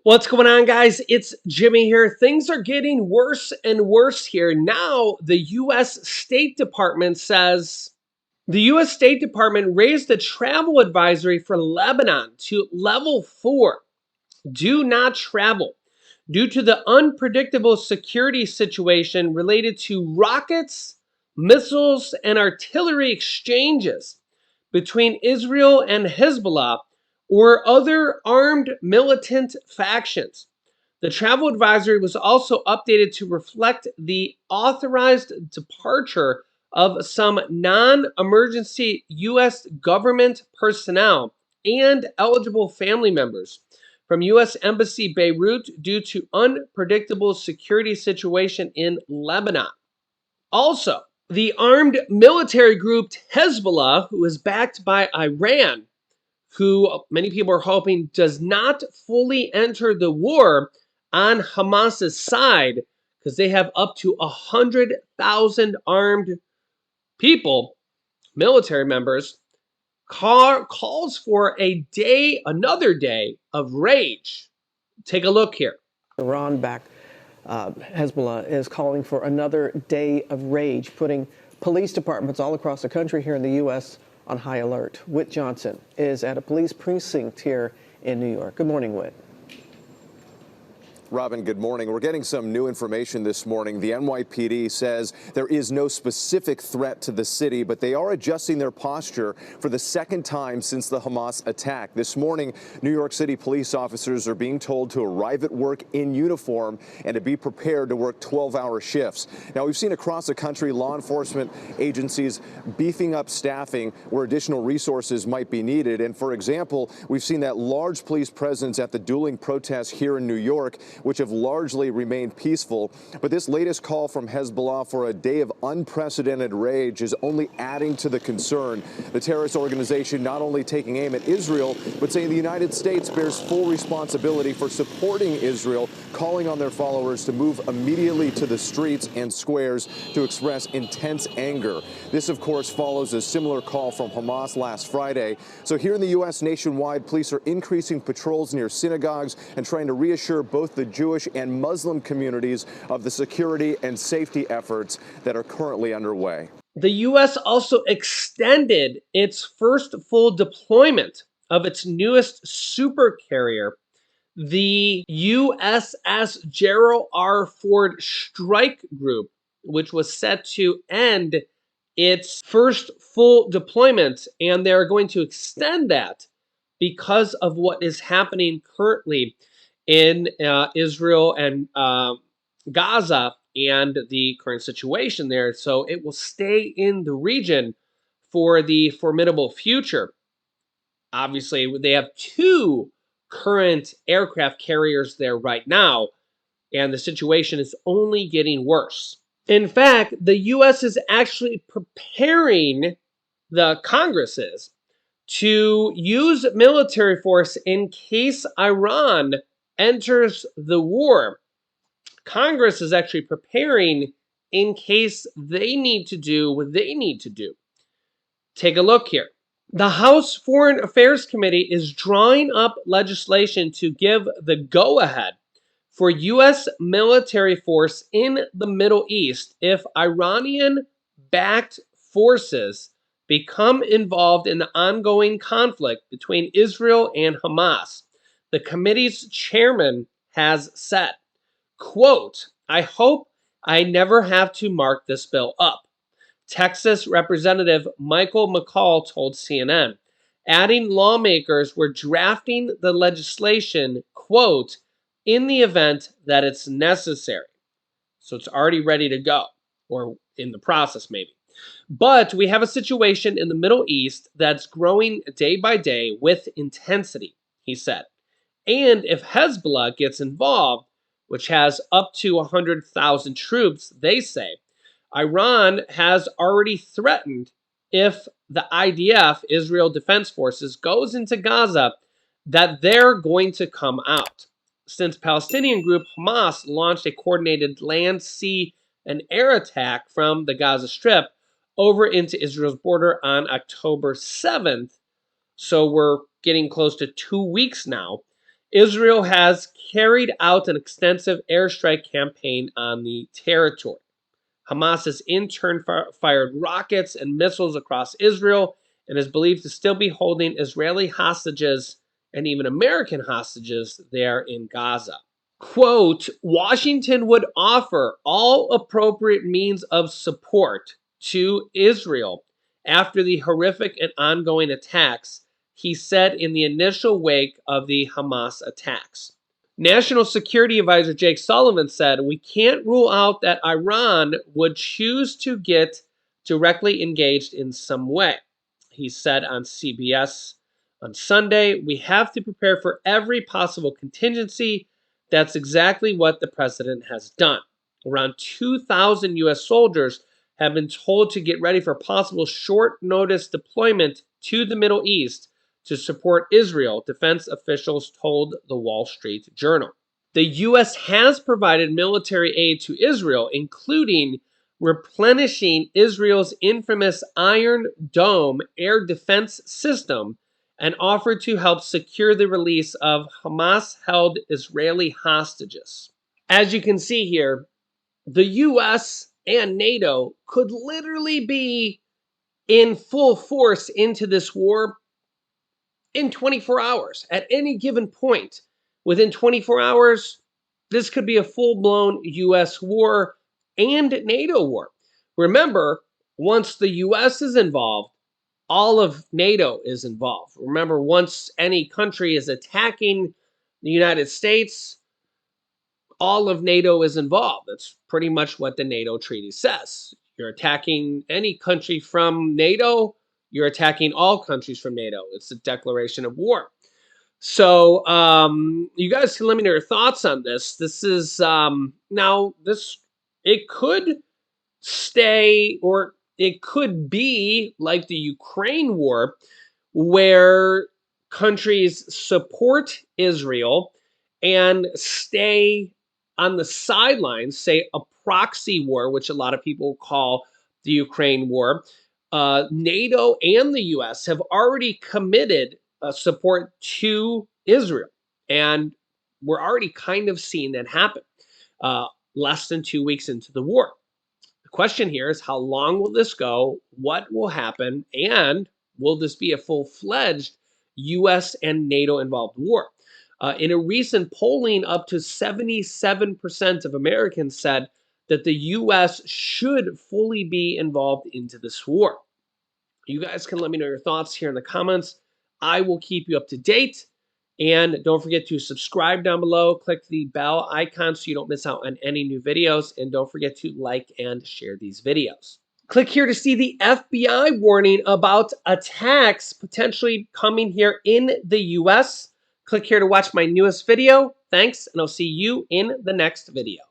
What's going on, guys? It's Jimmy here. Things are getting worse and worse here. Now, the U.S. State Department says the U.S. State Department raised the travel advisory for Lebanon to level 4. Do not travel due to the unpredictable security situation related to rockets, missiles, and artillery exchanges between Israel and Hezbollah or other armed militant factions. The travel advisory was also updated to reflect the authorized departure of some non-emergency U.S. government personnel and eligible family members from U.S. Embassy Beirut due to unpredictable security situation in Lebanon. Also, the armed military group Hezbollah, who is backed by Iran, who many people are hoping does not fully enter the war on Hamas's side, because they have up to 100,000 armed people, military members, calls for another day of rage. Take a look here. Iran-backed Hezbollah is calling for another day of rage, putting police departments all across the country here in the U.S. on high alert. Whit Johnson is at a police precinct here in New York. Good morning, Whit. Robin, good morning. We're getting some new information this morning. The NYPD says there is no specific threat to the city, but they are adjusting their posture for the second time since the Hamas attack. This morning, New York City police officers are being told to arrive at work in uniform and to be prepared to work 12-hour shifts. Now, we've seen across the country law enforcement agencies beefing up staffing where additional resources might be needed. And for example, we've seen that large police presence at the dueling protests here in New York, which have largely remained peaceful. But this latest call from Hezbollah for a day of unprecedented rage is only adding to the concern. The terrorist organization not only taking aim at Israel, but saying the United States bears full responsibility for supporting Israel, calling on their followers to move immediately to the streets and squares to express intense anger. This, of course, follows a similar call from Hamas last Friday. So here in the U.S. nationwide, police are increasing patrols near synagogues and trying to reassure both the Jewish and Muslim communities of the security and safety efforts that are currently underway. The U.S. also extended its first full deployment of its newest super carrier, the USS Gerald R. Ford Strike Group, which was set to end its first full deployment, and they're going to extend that because of what is happening currently in Israel and Gaza and the current situation there. So it will stay in the region for the formidable future. Obviously, they have 2 current aircraft carriers there right now, and the situation is only getting worse. In fact, the U.S. is actually preparing, the Congress is, to use military force in case Iran enters the war. Congress is actually preparing in case they need to do what they need to do. Take a look here. The House Foreign Affairs Committee is drawing up legislation to give the go-ahead for U.S. military force in the Middle East if Iranian-backed forces become involved in the ongoing conflict between Israel and Hamas. The committee's chairman has said, quote, "I hope I never have to mark this bill up," Texas Representative Michael McCall told CNN, adding lawmakers were drafting the legislation, quote, "in the event that it's necessary." So it's already ready to go, or in the process maybe. But we have a situation in the Middle East that's growing day by day with intensity, he said. And if Hezbollah gets involved, which has up to 100,000 troops, they say, Iran has already threatened if the IDF, Israel Defense Forces, goes into Gaza, that they're going to come out. Since Palestinian group Hamas launched a coordinated land, sea, and air attack from the Gaza Strip over into Israel's border on October 7th, so we're getting close to 2 weeks now, Israel has carried out an extensive airstrike campaign on the territory. Hamas has in turn fired rockets and missiles across Israel and is believed to still be holding Israeli hostages and even American hostages there in Gaza. Quote, Washington would offer all appropriate means of support to Israel after the horrific and ongoing attacks, he said in the initial wake of the Hamas attacks. National Security Advisor Jake Sullivan said, we can't rule out that Iran would choose to get directly engaged in some way. He said on CBS on Sunday, we have to prepare for every possible contingency. That's exactly what the president has done. Around 2,000 U.S. soldiers have been told to get ready for possible short notice deployment to the Middle East to support Israel, defense officials told the Wall Street Journal. The U.S. has provided military aid to Israel, including replenishing Israel's infamous Iron Dome air defense system and offered to help secure the release of Hamas-held Israeli hostages. As you can see here, the U.S. and NATO could literally be in full force into this war in 24 hours. At any given point, within 24 hours, this could be a full-blown U.S. war and NATO war. Remember, once the U.S. is involved, all of NATO is involved. Remember, once any country is attacking the United States, all of NATO is involved. That's pretty much what the NATO treaty says. You're attacking any country from NATO, you're attacking all countries from NATO. It's a declaration of war. So you guys can let me know your thoughts on this. This is now this it could stay or it could be like the Ukraine war where countries support Israel and stay on the sidelines, say a proxy war, which a lot of people call the Ukraine war. NATO and the US have already committed support to Israel. And we're already kind of seeing that happen less than 2 weeks into the war. The question here is how long will this go? What will happen? And will this be a full-fledged US and NATO involved war? In a recent polling, up to 77% of Americans said that the US should fully be involved into this war. You guys can let me know your thoughts here in the comments. I will keep you up to date. And don't forget to subscribe down below. Click the bell icon so you don't miss out on any new videos. And don't forget to like and share these videos. Click here to see the FBI warning about attacks potentially coming here in the US. Click here to watch my newest video. Thanks, and I'll see you in the next video.